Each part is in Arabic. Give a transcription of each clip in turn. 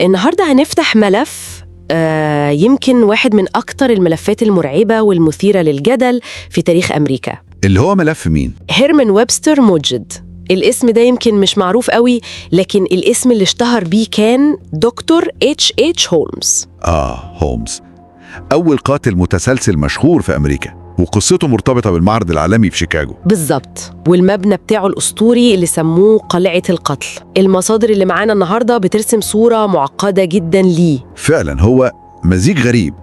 النهاردة هنفتح ملف يمكن واحد من أكتر الملفات المرعبة والمثيرة للجدل في تاريخ أمريكا. اللي هو ملف مين؟ هيرمان ويبستر موجد. الاسم ده يمكن مش معروف قوي، لكن الاسم اللي اشتهر بيه كان دكتور H.H. هولمز. هولمز أول قاتل متسلسل مشهور في أمريكا، وقصته مرتبطة بالمعرض العالمي في شيكاغو. بالظبط، والمبنى بتاعه الأسطوري اللي سموه قلعة القتل. المصادر اللي معانا النهاردة بترسم صورة معقدة جدا ليه. فعلا هو مزيج غريب،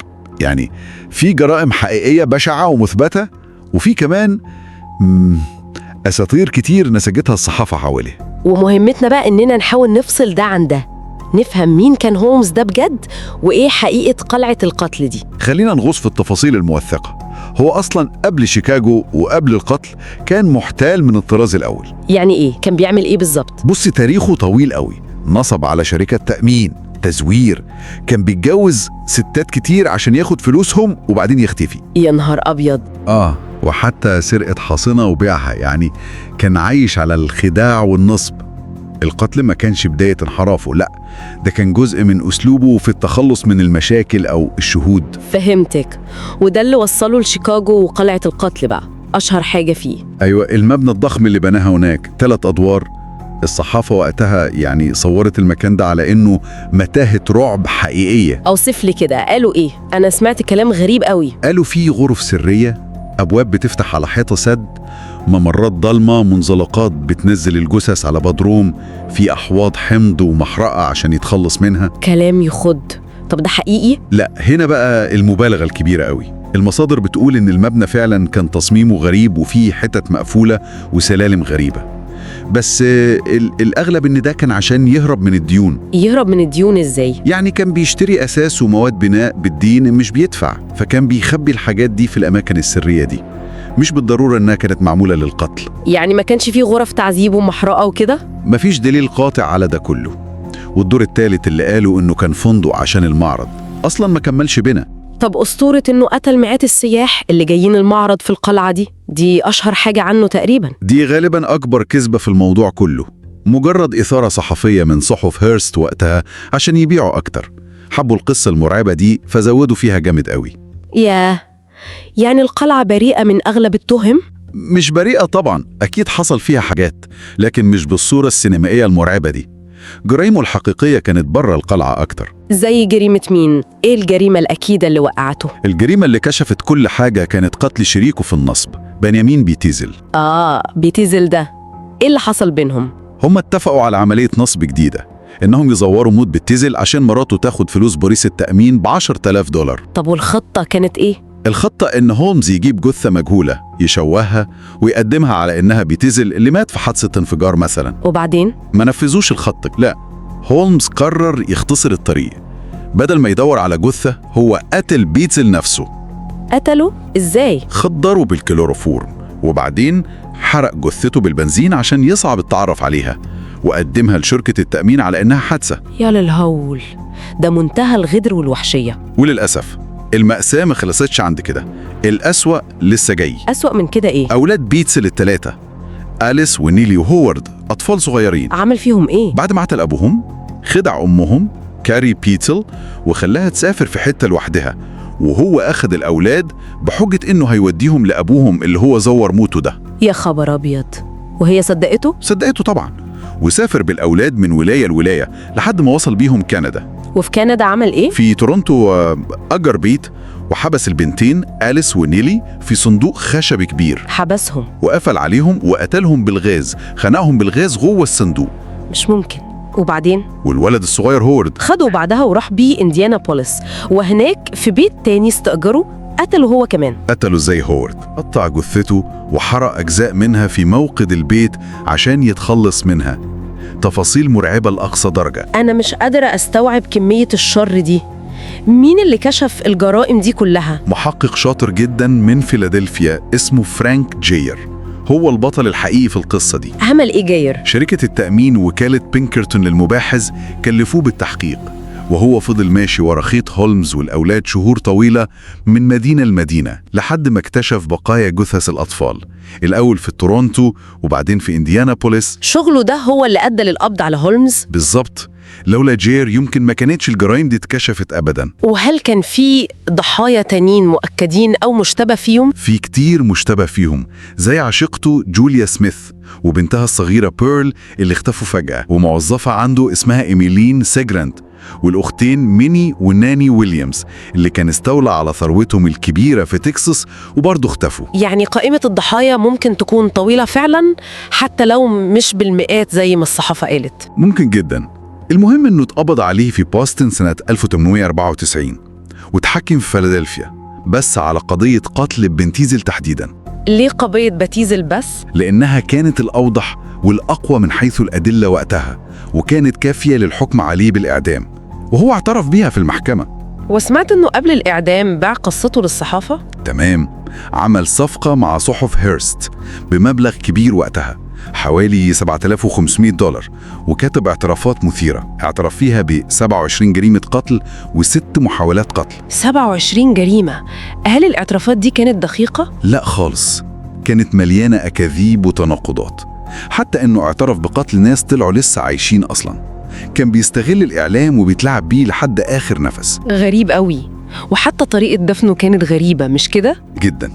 يعني في جرائم حقيقية بشعة ومثبتة، وفي كمان أساطير كتير نسجتها الصحافة حواليه. ومهمتنا بقى إننا نحاول نفصل ده عن ده، نفهم مين كان هولمز ده بجد، وإيه حقيقة قلعة القتل دي. خلينا نغوص في التفاصيل الموثقة. هو أصلاً قبل شيكاغو وقبل القتل كان محتال من الطراز الأول. يعني إيه؟ كان بيعمل إيه بالظبط؟ بصي، تاريخه طويل قوي. نصب على شركة تأمين، تزوير، كان بيتجوز ستات كتير عشان ياخد فلوسهم وبعدين يختفي. يا نهار أبيض. وحتى سرقة حصنة وبيعها، يعني كان عايش على الخداع والنصب. القتل ما كانش بداية انحرافه، لا، ده كان جزء من أسلوبه في التخلص من المشاكل أو الشهود. فهمتك، وده اللي وصله لشيكاغو وقلعة القتل بقى، أشهر حاجة فيه. أيوة، المبنى الضخم اللي بناها هناك 3 أدوار. الصحافة وقتها يعني صورت المكان ده على إنه متاهة رعب حقيقية. أوصف لي كده، قالوا إيه؟ أنا سمعت كلام غريب قوي. قالوا فيه غرف سرية، أبواب بتفتح على حيطة سد، ممرات ضلمة، منزلقات بتنزل الجثث على بدروم، في أحواض حمض ومحرقة عشان يتخلص منها. كلام يخض. طب ده حقيقي؟ لا، هنا بقى المبالغة الكبيرة قوي. المصادر بتقول إن المبنى فعلا كان تصميمه غريب، وفيه حتت مقفولة وسلالم غريبة، بس الأغلب إن ده كان عشان يهرب من الديون. يهرب من الديون إزاي؟ يعني كان بيشتري أساس ومواد بناء بالدين مش بيدفع، فكان بيخبي الحاجات دي في الأماكن السرية دي، مش بالضرورة إنها كانت معمولة للقتل. يعني ما كانش فيه غرف تعذيب ومحرقة وكده؟ مفيش دليل قاطع على ده كله. والدور الثالث اللي قالوا إنه كان فندق عشان المعرض، أصلاً ما كملش بنا. طب أسطورة إنه قتل مئات السياح اللي جايين المعرض في القلعة دي أشهر حاجة عنه تقريباً. دي غالباً أكبر كذبة في الموضوع كله، مجرد إثارة صحفية من صحف هيرست وقتها عشان يبيعوا أكتر. حبوا القصة المرعبة دي فزودوا فيها جامد قوي. يعني القلعة بريئة من أغلب التهم؟ مش بريئة طبعاً، أكيد حصل فيها حاجات، لكن مش بالصورة السينمائية المرعبة دي. جرائمه الحقيقية كانت بره القلعة أكتر. زي جريمة مين؟ إيه الجريمة الأكيدة اللي وقعته؟ الجريمة اللي كشفت كل حاجة كانت قتل شريكه في النصب، بنيامين بيتيزل. بيتيزل ده إيه اللي حصل بينهم؟ هم اتفقوا على عملية نصب جديدة، إنهم يزوروا موت بيتيزل عشان مراته تاخد فلوس بوليس التأمين ب10,000 دولار. طب والخطة كانت إيه؟ الخطة إن هولمز يجيب جثة مجهولة، يشوهها ويقدمها على إنها بيتيزل اللي مات في حادثة انفجار مثلا. وبعدين؟ ما نفذوش الخطة، لا، هولمز قرر يختصر الطريق. بدل ما يدور على جثة، هو قتل بيتزل نفسه. قتله؟ إزاي؟ خدره بالكلوروفورم، وبعدين حرق جثته بالبنزين عشان يصعب التعرف عليها، وقدمها لشركة التأمين على إنها حادثة. يا للهول، ده منتهى الغدر والوحشية. وللأسف المأساة ما خلصتش عند كده، الأسوأ لسه جاي. أسوأ من كده إيه؟ أولاد بيتزل ال3، أليس ونيلي وهوارد، أطفال صغيرين. عمل فيهم إيه؟ بعد ما قتل أبوهم، خدع أمهم كاري بيتزل وخلاها تسافر في حتة لوحدها، وهو أخذ الأولاد بحجة إنه هيوديهم لأبوهم اللي هو زور موته ده. يا خبر أبيض، وهي صدقته؟ صدقته طبعا، وسافر بالأولاد من ولاية لولاية لحد ما وصل بيهم كندا. وفي كندا عمل إيه؟ في تورونتو أجر بيت وحبس البنتين أليس ونيلي في صندوق خشب كبير. حبسهم وقفل عليهم وقتلهم بالغاز، خنقهم بالغاز جوه الصندوق. مش ممكن. وبعدين؟ والولد الصغير هوارد خده بعدها وراح بيه إنديانا بوليس، وهناك في بيت تاني استأجره قتله هو كمان. قتله زي هوارد، قطع جثته وحرق أجزاء منها في موقد البيت عشان يتخلص منها. تفاصيل مرعبة لأقصى درجة. أنا مش قادرة أستوعب كمية الشر دي. مين اللي كشف الجرائم دي كلها؟ محقق شاطر جدا من فيلادلفيا اسمه فرانك جاير، هو البطل الحقيقي في القصة دي. عمل إيه جاير؟ شركة التأمين وكالة بينكرتون للمباحث كلفوه بالتحقيق، وهو فضل ماشي ورا خيط هولمز والأولاد شهور طويلة من مدينة لمدينة لحد ما اكتشف بقايا جثث الأطفال، الأول في تورونتو وبعدين في إنديانا بوليس. شغله ده هو اللي أدى للقبض على هولمز؟ بالظبط، لولا جير يمكن ما كانتش الجرائم دي اتكشفت أبدا. وهل كان في ضحايا تانيين مؤكدين أو مشتبه فيهم؟ في كتير مشتبه فيهم، زي عشيقته جوليا سميث وبنتها الصغيرة بيرل اللي اختفوا فجأة، وموظفة عنده اسمها إيميلين سيجراند، والأختين ميني وناني ويليامز اللي كان استولى على ثروتهم الكبيرة في تكساس وبرضه اختفوا. يعني قائمة الضحايا ممكن تكون طويلة فعلا حتى لو مش بالمئات زي ما الصحافة قالت. ممكن جدا. المهم انه اتقبض عليه في بوسطن سنة 1894 واتحكم في فيلادلفيا، بس على قضية قتل بنتيزل تحديدا. ليه قضية باتيزل بس؟ لأنها كانت الأوضح والأقوى من حيث الأدلة وقتها، وكانت كافية للحكم عليه بالإعدام، وهو اعترف بيها في المحكمة. وسمعت إنه قبل الإعدام باع قصته للصحافة؟ تمام، عمل صفقة مع صحف هيرست بمبلغ كبير وقتها، حوالي $7,500، وكتب اعترافات مثيرة اعترف فيها ب 27 جريمة قتل و6 محاولات قتل. 27 جريمة. هل الاعترافات دي كانت دقيقة؟ لا خالص، كانت مليانة أكاذيب وتناقضات، حتى أنه اعترف بقتل ناس طلعوا لسه عايشين أصلا. كان بيستغل الإعلام وبيتلعب بيه لحد آخر نفس. غريب قوي. وحتى طريقة دفنه كانت غريبة، مش كده؟ جدا.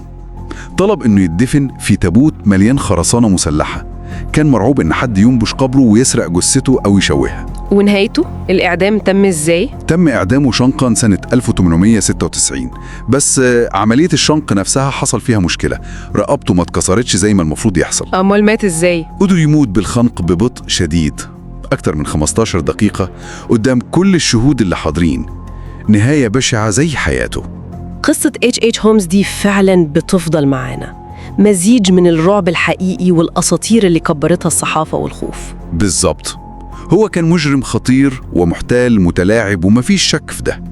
طلب أنه يدفن في تابوت مليان خرسانة مسلحة، كان مرعوب أن حد ينبش قبره ويسرق جثته أو يشوهها. ونهايته؟ الإعدام تم إزاي؟ تم إعدامه شنقا سنة 1896، بس عملية الشنق نفسها حصل فيها مشكلة، رقبته ما اتكسرتش زي ما المفروض يحصل. أمال مات إزاي؟ قدر يموت بالخنق ببطء شديد أكتر من 15 دقيقة قدام كل الشهود اللي حاضرين. نهاية بشعة زي حياته. قصة H.H. هولمز دي فعلا بتفضل معانا، مزيج من الرعب الحقيقي والأساطير اللي كبرتها الصحافة والخوف. بالظبط، هو كان مجرم خطير ومحتال متلاعب ومفيش شك في ده.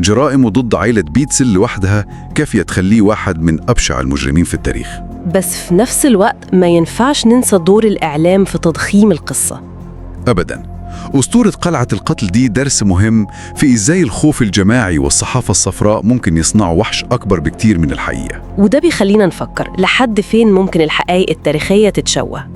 جرائمه ضد عائلة بيتسل لوحدها كافية تخليه واحد من أبشع المجرمين في التاريخ. بس في نفس الوقت ما ينفعش ننسى دور الإعلام في تضخيم القصة. أبداً. أسطورة قلعة القتل دي درس مهم في إزاي الخوف الجماعي والصحافة الصفراء ممكن يصنعوا وحش أكبر بكتير من الحقيقة. وده بيخلينا نفكر لحد فين ممكن الحقائق التاريخية تتشوه،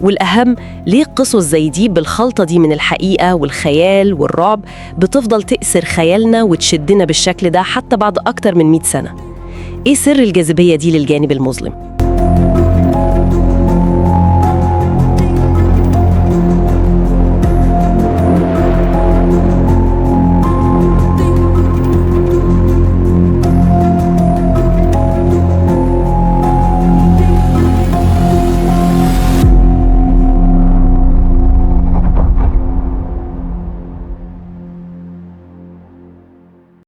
والأهم ليه قصص زي دي بالخلطة دي من الحقيقة والخيال والرعب بتفضل تأسر خيالنا وتشدنا بالشكل ده حتى بعد أكتر من 100 سنة. إيه سر الجاذبية دي للجانب المظلم؟